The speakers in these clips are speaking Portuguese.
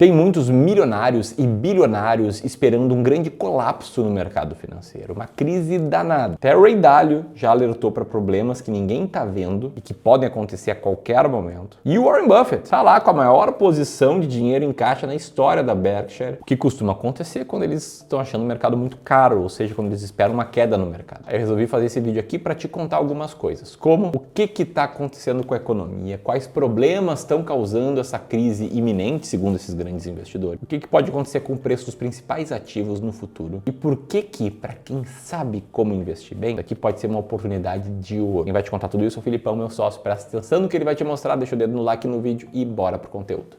Tem muitos milionários e bilionários esperando um grande colapso no mercado financeiro, uma crise danada. Até Ray Dalio já alertou para problemas que ninguém está vendo e que podem acontecer a qualquer momento. E o Warren Buffett está lá com a maior posição de dinheiro em caixa na história da Berkshire, o que costuma acontecer quando eles estão achando o mercado muito caro, ou seja, quando eles esperam uma queda no mercado. Aí eu resolvi fazer esse vídeo aqui para te contar algumas coisas, como o que está acontecendo com a economia, quais problemas estão causando essa crise iminente, segundo esses grandes investidores. O que pode acontecer com o preço dos principais ativos no futuro e por que, para quem sabe como investir bem, isso aqui pode ser uma oportunidade de ouro. Quem vai te contar tudo isso é o Filipão, meu sócio. Presta atenção no que ele vai te mostrar, deixa o dedo no like no vídeo e bora pro conteúdo.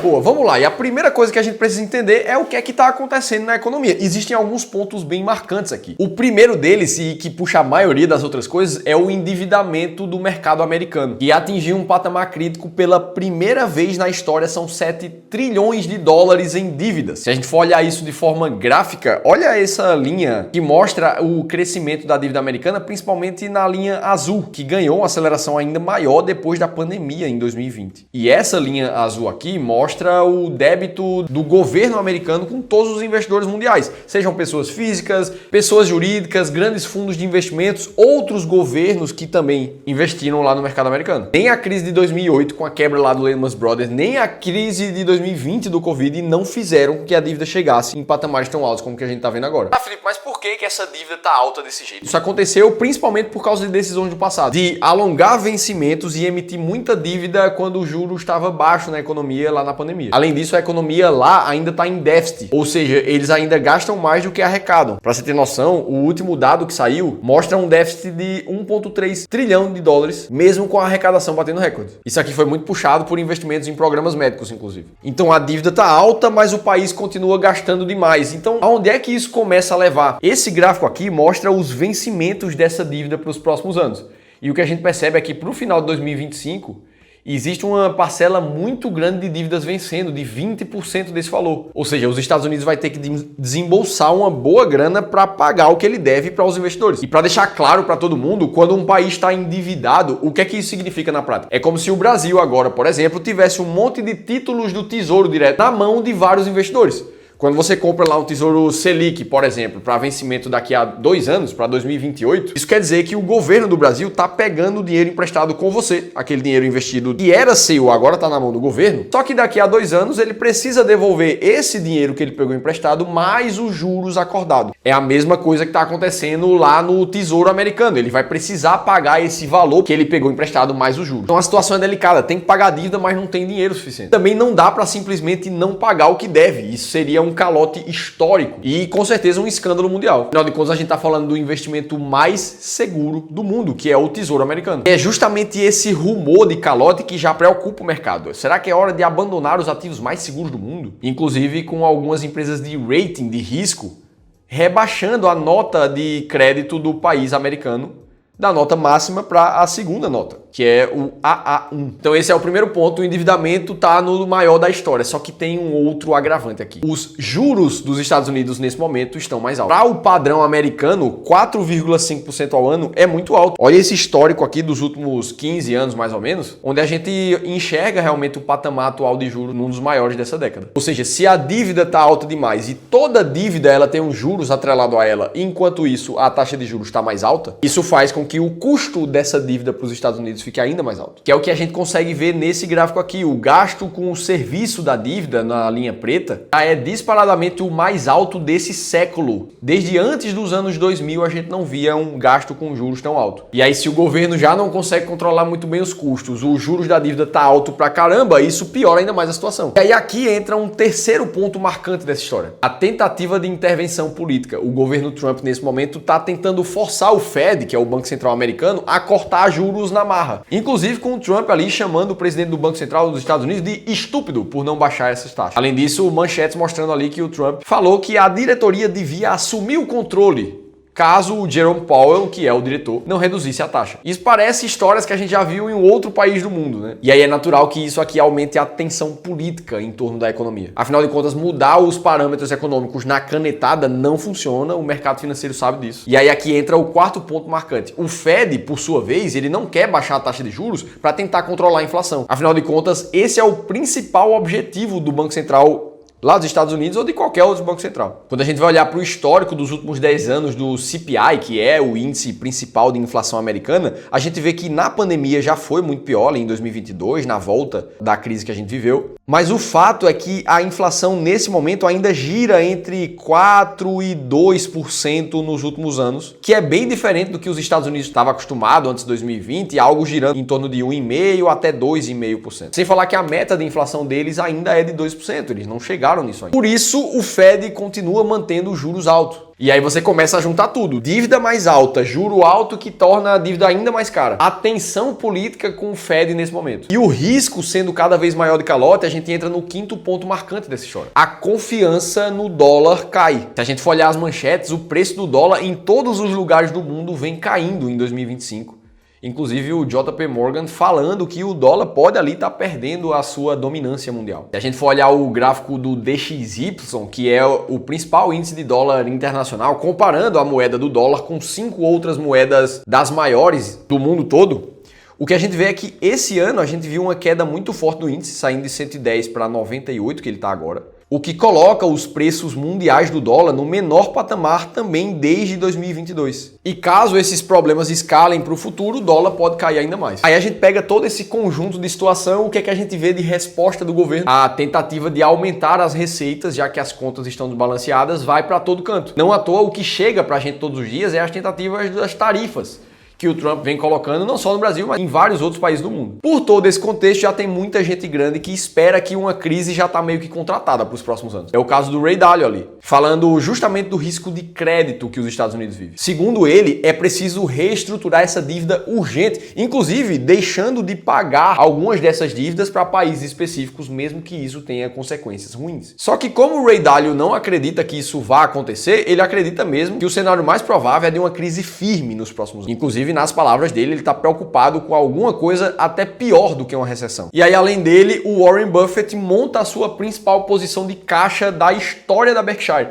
Boa, vamos lá. E a primeira coisa que a gente precisa entender é o que é que está acontecendo na economia. Existem alguns pontos bem marcantes aqui. O primeiro deles, e que puxa a maioria das outras coisas, é o endividamento do mercado americano, que atingiu um patamar crítico pela primeira vez na história. São 7 trilhões de dólares em dívidas. Se a gente for olhar isso de forma gráfica, olha essa linha que mostra o crescimento da dívida americana, principalmente na linha azul, que ganhou uma aceleração ainda maior depois da pandemia em 2020. E essa linha azul aqui mostra o débito do governo americano com todos os investidores mundiais, sejam pessoas físicas, pessoas jurídicas, grandes fundos de investimentos, outros governos que também investiram lá no mercado americano. Nem a crise de 2008 com a quebra lá do Lehman Brothers, nem a crise de 2020 do Covid não fizeram com que a dívida chegasse em patamares tão altos como que a gente está vendo agora. Ah, Felipe, mas por que essa dívida está alta desse jeito? Isso aconteceu principalmente por causa de decisões do passado, de alongar vencimentos e emitir muita dívida quando o juro estava baixo na economia lá na pandemia. Além disso, a economia lá ainda está em déficit, ou seja, eles ainda gastam mais do que arrecadam. Para você ter noção, o último dado que saiu mostra um déficit de 1,3 trilhão de dólares, mesmo com a arrecadação batendo recorde. Isso aqui foi muito puxado por investimentos em programas médicos, inclusive. Então a dívida está alta, mas o país continua gastando demais. Então, aonde é que isso começa a levar? Esse gráfico aqui mostra os vencimentos dessa dívida para os próximos anos. E o que a gente percebe é que para o final de 2025, existe uma parcela muito grande de dívidas vencendo, de 20% desse valor. Ou seja, os Estados Unidos vai ter que desembolsar uma boa grana para pagar o que ele deve para os investidores. E para deixar claro para todo mundo, quando um país está endividado, o que é que isso significa na prática? É como se o Brasil agora, por exemplo, tivesse um monte de títulos do Tesouro Direto na mão de vários investidores. Quando você compra lá um Tesouro Selic, por exemplo, para vencimento daqui a 2 anos, para 2028, isso quer dizer que o governo do Brasil está pegando o dinheiro emprestado com você, aquele dinheiro investido que era seu, agora está na mão do governo, só que daqui a 2 anos ele precisa devolver esse dinheiro que ele pegou emprestado mais os juros acordados. É a mesma coisa que está acontecendo lá no Tesouro Americano, ele vai precisar pagar esse valor que ele pegou emprestado mais os juros. Então a situação é delicada, tem que pagar a dívida, mas não tem dinheiro suficiente. Também não dá para simplesmente não pagar o que deve, isso seria um calote histórico e com certeza um escândalo mundial. Afinal de contas, a gente está falando do investimento mais seguro do mundo, que é o Tesouro Americano. É justamente esse rumor de calote que já preocupa o mercado. Será que é hora de abandonar os ativos mais seguros do mundo? Inclusive com algumas empresas de rating de risco rebaixando a nota de crédito do país americano da nota máxima para a segunda nota, que é o AA1. Então esse é o primeiro ponto, o endividamento está no maior da história, só que tem um outro agravante aqui. Os juros dos Estados Unidos nesse momento estão mais altos. Para o padrão americano, 4,5% ao ano é muito alto. Olha esse histórico aqui dos últimos 15 anos, mais ou menos, onde a gente enxerga realmente o patamar atual de juros num dos maiores dessa década. Ou seja, se a dívida está alta demais e toda dívida ela tem um juros atrelado a ela, enquanto isso a taxa de juros está mais alta, isso faz com que o custo dessa dívida para os Estados Unidos fique ainda mais alto. Que é o que a gente consegue ver nesse gráfico aqui. O gasto com o serviço da dívida na linha preta já é disparadamente o mais alto desse século. Desde antes dos anos 2000 a gente não via um gasto com juros tão alto. E aí se o governo já não consegue controlar muito bem os custos, os juros da dívida tá alto pra caramba, isso piora ainda mais a situação. E aí aqui entra um terceiro ponto marcante dessa história. A tentativa de intervenção política. O governo Trump nesse momento está tentando forçar o Fed, que é o Banco Central americano, a cortar juros na marra. Inclusive com o Trump ali chamando o presidente do Banco Central dos Estados Unidos de estúpido por não baixar essas taxas. Além disso, manchetes mostrando ali que o Trump falou que a diretoria devia assumir o controle caso o Jerome Powell, que é o diretor, não reduzisse a taxa. Isso parece histórias que a gente já viu em outro país do mundo, né? E aí é natural que isso aqui aumente a tensão política em torno da economia. Afinal de contas, mudar os parâmetros econômicos na canetada não funciona, o mercado financeiro sabe disso. E aí aqui entra o quarto ponto marcante. O Fed, por sua vez, ele não quer baixar a taxa de juros para tentar controlar a inflação. Afinal de contas, esse é o principal objetivo do Banco Central lá dos Estados Unidos ou de qualquer outro banco central. Quando a gente vai olhar para o histórico dos últimos 10 anos do CPI, que é o índice principal de inflação americana, a gente vê que na pandemia já foi muito pior, ali em 2022, na volta da crise que a gente viveu. Mas o fato é que a inflação nesse momento ainda gira entre 4% e 2% nos últimos anos, que é bem diferente do que os Estados Unidos estavam acostumados antes de 2020, algo girando em torno de 1,5% até 2,5%. Sem falar que a meta de inflação deles ainda é de 2%, eles não chegaram nisso ainda. Por isso, o Fed continua mantendo os juros altos. E aí você começa a juntar tudo. Dívida mais alta, juro alto que torna a dívida ainda mais cara. A tensão política com o Fed nesse momento. E o risco sendo cada vez maior de calote, a gente entra no quinto ponto marcante dessa história. A confiança no dólar cai. Se a gente for olhar as manchetes, o preço do dólar em todos os lugares do mundo vem caindo em 2025. Inclusive o JP Morgan falando que o dólar pode ali estar perdendo a sua dominância mundial. Se a gente for olhar o gráfico do DXY, que é o principal índice de dólar internacional, comparando a moeda do dólar com 5 outras moedas das maiores do mundo todo, o que a gente vê é que esse ano a gente viu uma queda muito forte do índice, saindo de 110 para 98, que ele está agora. O que coloca os preços mundiais do dólar no menor patamar também desde 2022. E caso esses problemas escalem para o futuro, o dólar pode cair ainda mais. Aí a gente pega todo esse conjunto de situação, o que é que a gente vê de resposta do governo? A tentativa de aumentar as receitas, já que as contas estão desbalanceadas, vai para todo canto. Não à toa, o que chega para a gente todos os dias é as tentativas das tarifas que o Trump vem colocando, não só no Brasil, mas em vários outros países do mundo. Por todo esse contexto, já tem muita gente grande que espera que uma crise já está meio que contratada para os próximos anos. É o caso do Ray Dalio ali, falando justamente do risco de crédito que os Estados Unidos vivem. Segundo ele, é preciso reestruturar essa dívida urgente, inclusive deixando de pagar algumas dessas dívidas para países específicos, mesmo que isso tenha consequências ruins. Só que como o Ray Dalio não acredita que isso vá acontecer, ele acredita mesmo que o cenário mais provável é de uma crise firme nos próximos anos. Inclusive, nas palavras dele, ele está preocupado com alguma coisa até pior do que uma recessão. E aí, além dele, o Warren Buffett monta a sua principal posição de caixa da história da Berkshire,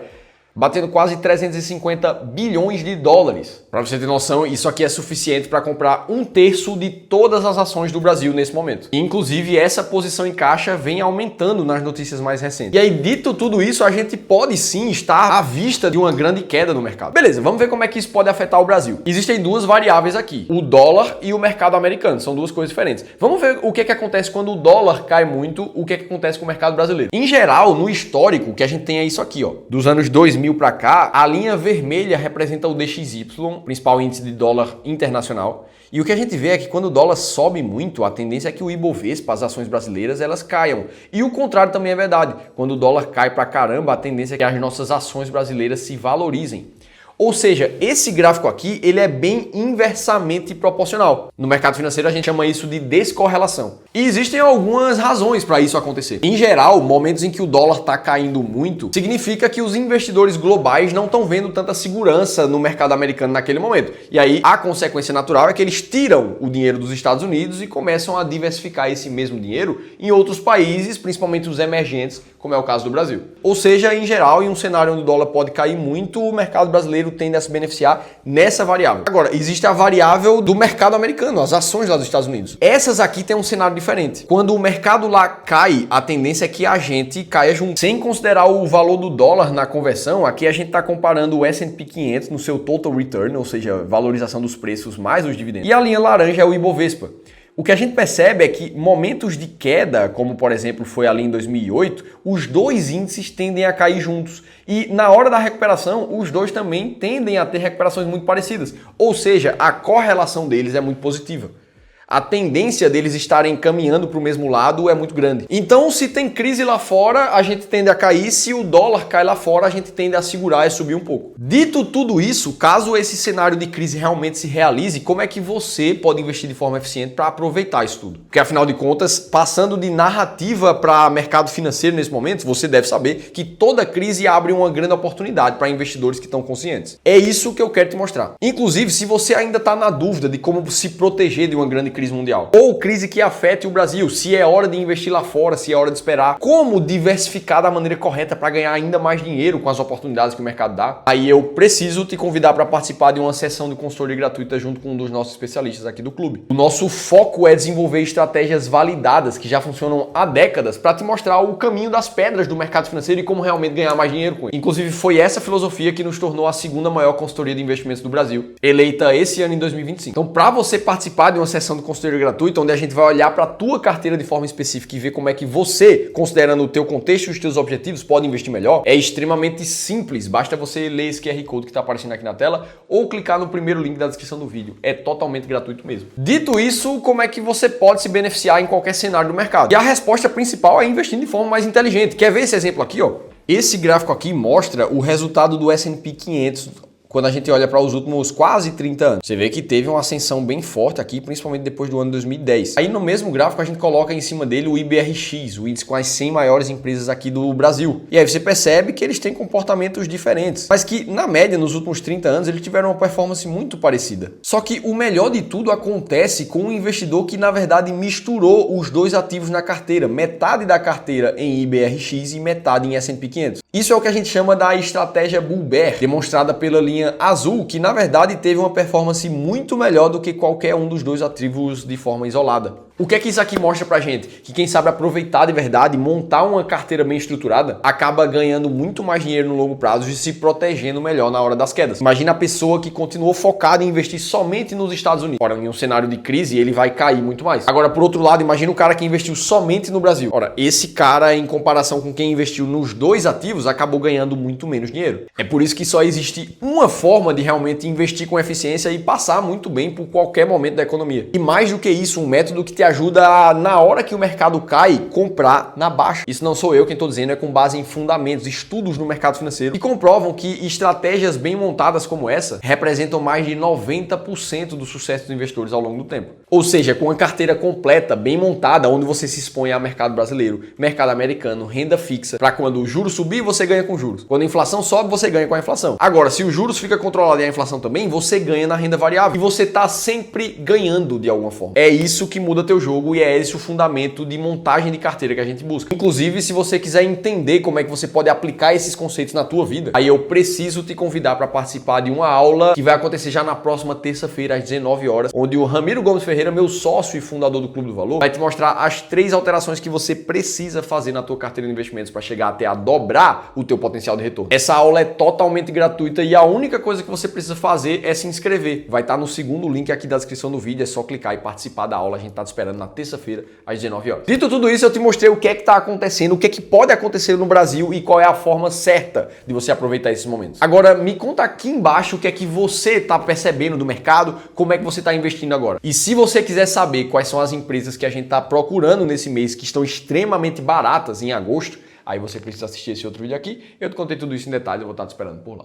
batendo quase 350 bilhões de dólares. Para você ter noção, isso aqui é suficiente para comprar 1/3 de todas as ações do Brasil nesse momento. E, inclusive, essa posição em caixa vem aumentando nas notícias mais recentes. E aí, dito tudo isso, a gente pode sim estar à vista de uma grande queda no mercado. Beleza, vamos ver como é que isso pode afetar o Brasil. Existem duas variáveis aqui, o dólar e o mercado americano. São duas coisas diferentes. Vamos ver o que acontece quando o dólar cai muito, o que acontece com o mercado brasileiro. Em geral, no histórico, o que a gente tem é isso aqui, ó. Dos anos 2000 para cá, a linha vermelha representa o DXY, principal índice de dólar internacional. E o que a gente vê é que quando o dólar sobe muito, a tendência é que o Ibovespa, as ações brasileiras, elas caiam. E o contrário também é verdade. Quando o dólar cai pra caramba, a tendência é que as nossas ações brasileiras se valorizem. Ou seja, esse gráfico aqui, ele é bem inversamente proporcional. No mercado financeiro, a gente chama isso de descorrelação. E existem algumas razões para isso acontecer. Em geral, momentos em que o dólar está caindo muito, significa que os investidores globais não estão vendo tanta segurança no mercado americano naquele momento. E aí, a consequência natural é que eles tiram o dinheiro dos Estados Unidos e começam a diversificar esse mesmo dinheiro em outros países, principalmente os emergentes, como é o caso do Brasil. Ou seja, em geral, em um cenário onde o dólar pode cair muito, o mercado brasileiro tende a se beneficiar nessa variável. Agora, existe a variável do mercado americano, as ações lá dos Estados Unidos. Essas aqui têm um cenário diferente. Quando o mercado lá cai, a tendência é que a gente caia junto. Sem considerar o valor do dólar na conversão, aqui a gente está comparando o S&P 500 no seu total return, ou seja, valorização dos preços mais os dividendos. E a linha laranja é o Ibovespa. O que a gente percebe é que momentos de queda, como por exemplo foi ali em 2008, os dois índices tendem a cair juntos. E na hora da recuperação, os dois também tendem a ter recuperações muito parecidas. Ou seja, a correlação deles é muito positiva. a tendência deles estarem caminhando para o mesmo lado é muito grande. Então, se tem crise lá fora, a gente tende a cair. Se o dólar cai lá fora, a gente tende a segurar e subir um pouco. Dito tudo isso, caso esse cenário de crise realmente se realize, como é que você pode investir de forma eficiente para aproveitar isso tudo? Porque, afinal de contas, passando de narrativa para mercado financeiro nesse momento, você deve saber que toda crise abre uma grande oportunidade para investidores que estão conscientes. É isso que eu quero te mostrar. Inclusive, se você ainda está na dúvida de como se proteger de uma grande crise mundial, ou crise que afete o Brasil, se é hora de investir lá fora, se é hora de esperar, como diversificar da maneira correta para ganhar ainda mais dinheiro com as oportunidades que o mercado dá, aí eu preciso te convidar para participar de uma sessão de consultoria gratuita junto com um dos nossos especialistas aqui do clube. O nosso foco é desenvolver estratégias validadas que já funcionam há décadas para te mostrar o caminho das pedras do mercado financeiro e como realmente ganhar mais dinheiro com isso. Inclusive, foi essa filosofia que nos tornou a segunda maior consultoria de investimentos do Brasil, eleita esse ano em 2025. Então, para você participar de uma sessão de consultoria gratuita, onde a gente vai olhar para a tua carteira de forma específica e ver como é que você, considerando o teu contexto e os teus objetivos, pode investir melhor, é extremamente simples. Basta você ler esse QR Code que está aparecendo aqui na tela ou clicar no primeiro link da descrição do vídeo. É totalmente gratuito mesmo. Dito isso, como é que você pode se beneficiar em qualquer cenário do mercado? E a resposta principal é investindo de forma mais inteligente. Quer ver esse exemplo aqui, ó? Esse gráfico aqui mostra o resultado do S&P 500 quando a gente olha para os últimos quase 30 anos. Você vê que teve uma ascensão bem forte aqui, principalmente depois do ano 2010. Aí no mesmo gráfico a gente coloca em cima dele o IBRX, o índice com as 100 maiores empresas aqui do Brasil. E aí você percebe que eles têm comportamentos diferentes, mas que na média nos últimos 30 anos eles tiveram uma performance muito parecida. Só que o melhor de tudo acontece com um investidor que na verdade misturou os dois ativos na carteira, metade da carteira em IBRX e metade em S&P 500. Isso é o que a gente chama da estratégia Bull Bear, demonstrada pela linha azul, que na verdade teve uma performance muito melhor do que qualquer um dos dois ativos de forma isolada. O que é que isso aqui mostra pra gente? Que quem sabe aproveitar de verdade, montar uma carteira bem estruturada, acaba ganhando muito mais dinheiro no longo prazo e se protegendo melhor na hora das quedas. Imagina a pessoa que continuou focada em investir somente nos Estados Unidos. Ora, em um cenário de crise, ele vai cair muito mais. Agora, por outro lado, imagina o cara que investiu somente no Brasil. Ora, esse cara, em comparação com quem investiu nos dois ativos, acabou ganhando muito menos dinheiro. É por isso que só existe uma forma de realmente investir com eficiência e passar muito bem por qualquer momento da economia. E mais do que isso, um método que te ajuda a, na hora que o mercado cai, comprar na baixa. Isso não sou eu quem estou dizendo, é com base em fundamentos, estudos no mercado financeiro que comprovam que estratégias bem montadas como essa representam mais de 90% do sucesso dos investidores ao longo do tempo. Ou seja, com uma carteira completa, bem montada, onde você se expõe ao mercado brasileiro, mercado americano, renda fixa, para quando o juro subir, você ganha com juros. Quando a inflação sobe, você ganha com a inflação. Agora, se os juros fica controlado e a inflação também, você ganha na renda variável. E você está sempre ganhando de alguma forma. É isso que muda teu jogo e é esse o fundamento de montagem de carteira que a gente busca. Inclusive, se você quiser entender como é que você pode aplicar esses conceitos na tua vida, aí eu preciso te convidar para participar de uma aula que vai acontecer já na próxima terça-feira às 19 horas, onde o Ramiro Gomes Ferreira, meu sócio e fundador do Clube do Valor, vai te mostrar as 3 alterações que você precisa fazer na tua carteira de investimentos para chegar até a dobrar o teu potencial de retorno. Essa aula é totalmente gratuita e a única coisa que você precisa fazer é se inscrever. Vai estar no segundo link aqui da descrição do vídeo, é só clicar e participar da aula. A gente tá te esperando na terça-feira às 19 horas. Dito tudo isso, eu te mostrei o que é que está acontecendo, o que é que pode acontecer no Brasil e qual é a forma certa de você aproveitar esses momentos. Agora, me conta aqui embaixo o que é que você está percebendo do mercado, como é que você está investindo agora. E se você quiser saber quais são as empresas que a gente está procurando nesse mês, que estão extremamente baratas em agosto, aí você precisa assistir esse outro vídeo aqui. Eu te contei tudo isso em detalhe, eu vou estar te esperando por lá.